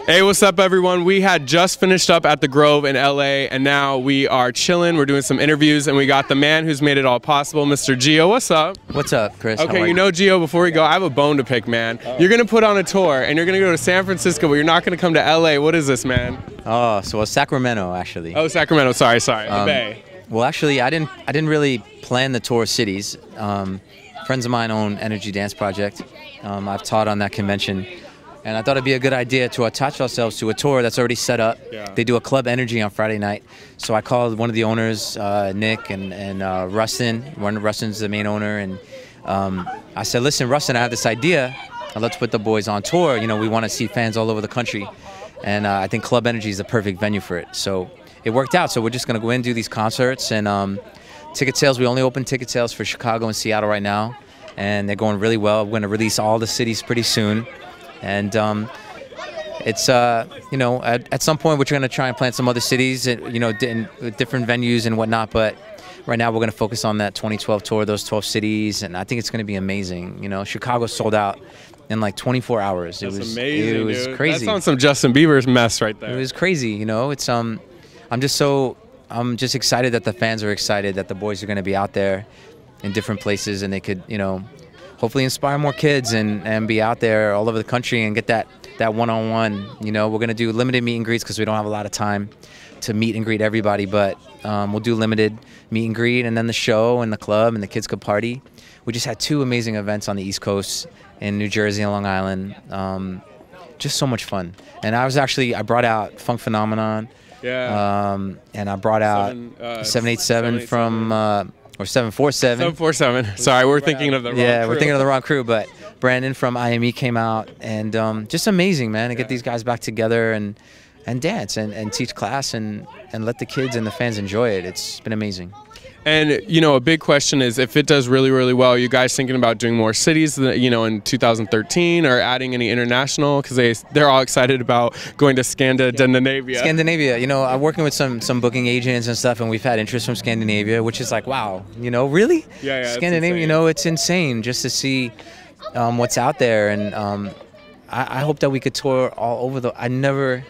Hey, what's up, everyone? We had just finished up at the Grove in LA, and now we are chilling. We're doing some interviews, and we got the man who's made it all possible, Mr. Geo. What's up? What's up, Chris? Okay, you know, Geo, before we go, I have a bone to pick, man. You're going to put on a tour, and you're going to go to San Francisco, but you're not going to come to LA. What is this, man? Oh, so Sacramento, actually. Oh, Sacramento. Sorry. The Bay. Well, actually, I didn't really plan the tour of cities. Friends of mine own Energy Dance Project. I've taught on that convention. And I thought it'd be a good idea to attach ourselves to a tour that's already set up. Yeah. They do a Club Energy on Friday night. So I called one of the owners, Nick, and Rustin. Rustin's the main owner. And I said, listen, Rustin, I have this idea. Let's put the boys on tour. You know, we want to see fans all over the country. And I think Club Energy is the perfect venue for it. So it worked out. So we're just going to go in and do these concerts. And ticket sales, we only open ticket sales for Chicago and Seattle right now. And they're going really well. We're going to release all the cities pretty soon. And it's, you know, at some point we're going to try and plan some other cities, you know, with different venues and whatnot. But right now we're going to focus on that 2012 tour, those 12 cities. And I think it's going to be amazing. You know, Chicago sold out in like 24 hours. That's amazing, it was dude. crazy. That's on some Justin Bieber's mess right there. It was crazy, you know. It's I'm just excited that the fans are excited that the boys are going to be out there in different places, and they could, you know, hopefully inspire more kids and be out there all over the country and get that one-on-one. You know, we're going to do limited meet and greets because we don't have a lot of time to meet and greet everybody, but we'll do limited meet and greet, and then the show and the club, and the kids could party. We just had 2 amazing events on the East Coast in New Jersey and Long Island. Just so much fun. And I brought out Funk Phenomenon. Yeah. And I brought out 787 from... Or 747. 747. Sorry, we're thinking of the wrong crew. Yeah, we're thinking of the wrong crew, but Brandon from IME came out, and just amazing, man, to get these guys back together and dance and teach class and let the kids and the fans enjoy it. It's been amazing. And, you know, a big question is, if it does really, really well, are you guys thinking about doing more cities, you know, in 2013, or adding any international? Because they're all excited about going to Scandinavia. Scandinavia, you know, I'm working with some booking agents and stuff, and we've had interest from Scandinavia, which is like, wow, you know, really? Yeah, Scandinavia, you know, it's insane just to see what's out there. And I hope that we could tour all over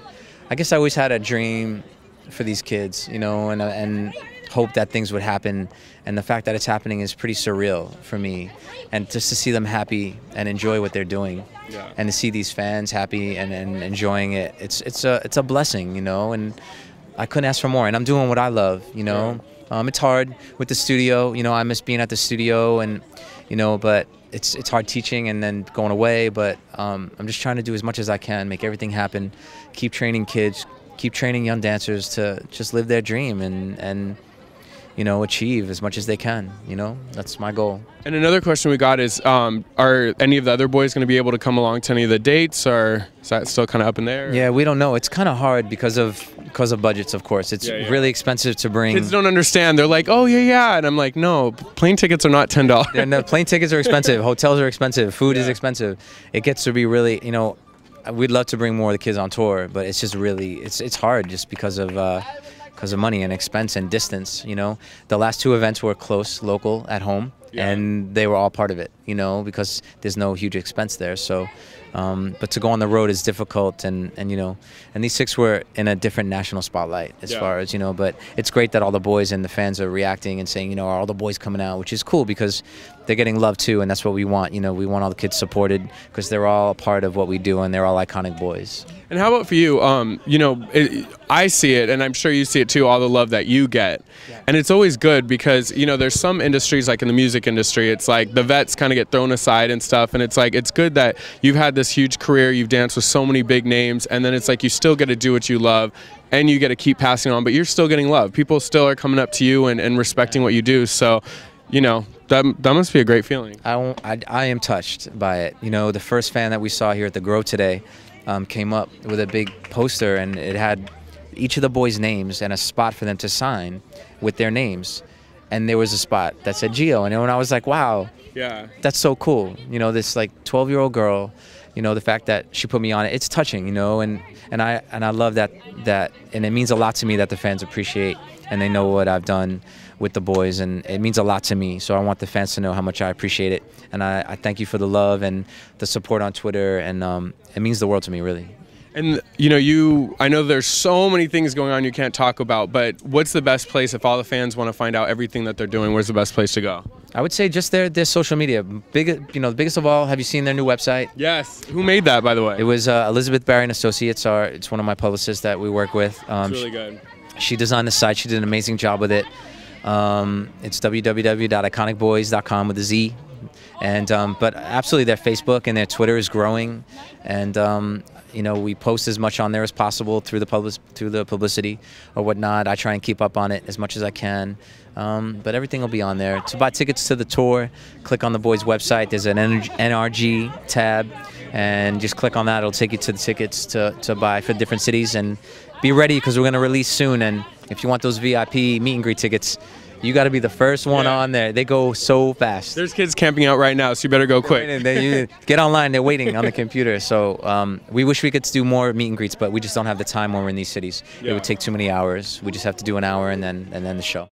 I guess I always had a dream for these kids, you know, and hope that things would happen, and the fact that it's happening is pretty surreal for me. And just to see them happy and enjoy what they're doing, and to see these fans happy and enjoying it, it's a blessing, you know. And I couldn't ask for more. And I'm doing what I love, you know. It's hard with the studio, you know. I miss being at the studio, and you know, but it's hard teaching and then going away. But I'm just trying to do as much as I can, make everything happen, keep training kids, keep training young dancers to just live their dream and you know, achieve as much as they can. You know, that's my goal. And another question we got is, are any of the other boys going to be able to come along to any of the dates, or is that still kind of up in there? Yeah, we don't know. It's kind of hard because of budgets, of course. It's really expensive to bring. Kids don't understand. They're like, oh, yeah. And I'm like, no, plane tickets are not $10. No, plane tickets are expensive. Hotels are expensive. Food is expensive. It gets to be really, you know, we'd love to bring more of the kids on tour, but it's just really, it's hard just because of money and expense and distance, you know. The last 2 events were close, local, at home, and they were all part of it, you know, because there's no huge expense there. So, but to go on the road is difficult, and you know, and these 6 were in a different national spotlight as far as, you know, but it's great that all the boys and the fans are reacting and saying, you know, are all the boys coming out, which is cool because they're getting love too, and that's what we want. You know, we want all the kids supported because they're all a part of what we do, and they're all Iconic Boyz. And how about for you? You know, I see it, and I'm sure you see it too, all the love that you get. And it's always good because, you know, there's some industries, like in the music industry, it's like the vets kind of get thrown aside and stuff, and it's like, it's good that you've had this huge career, you've danced with so many big names, and then it's like you still get to do what you love, and you get to keep passing on, but you're still getting love. People still are coming up to you and respecting what you do. So, you know, that must be a great feeling. I am touched by it. You know, the first fan that we saw here at the Grove today came up with a big poster, and it had each of the boys' names and a spot for them to sign with their names. And there was a spot that said Geo, and I was like, wow, that's so cool. You know, this like 12-year-old girl, you know, the fact that she put me on it, it's touching, you know, and I love that, and it means a lot to me that the fans appreciate and they know what I've done with the boys, and it means a lot to me. So I want the fans to know how much I appreciate it, and I thank you for the love and the support on Twitter, and it means the world to me, really. And I know there's so many things going on you can't talk about, but what's the best place if all the fans want to find out everything that they're doing? Where's the best place to go? I would say just their social media. The biggest of all. Have you seen their new website? Yes. Who made that, by the way? It was Elizabeth Barry and Associates. It's one of my publicists that we work with. It's really good. She designed the site. She did an amazing job with it. It's www.iconicboyz.com with a Z. And but absolutely, their Facebook and their Twitter is growing, and we post as much on there as possible through the publicity or whatnot. I try and keep up on it as much as I can, but everything will be on there. To buy tickets to the tour, click on the Boyz website. There's an NRG tab, and just click on that. It'll take you to the tickets to buy for different cities, and be ready because we're going to release soon. And if you want those VIP meet and greet tickets, you got to be the first one on there. They go so fast. There's kids camping out right now, so you better go quick. Get online. They're waiting on the computer. So we wish we could do more meet and greets, but we just don't have the time when we're in these cities. It would take too many hours. We just have to do an hour and then the show.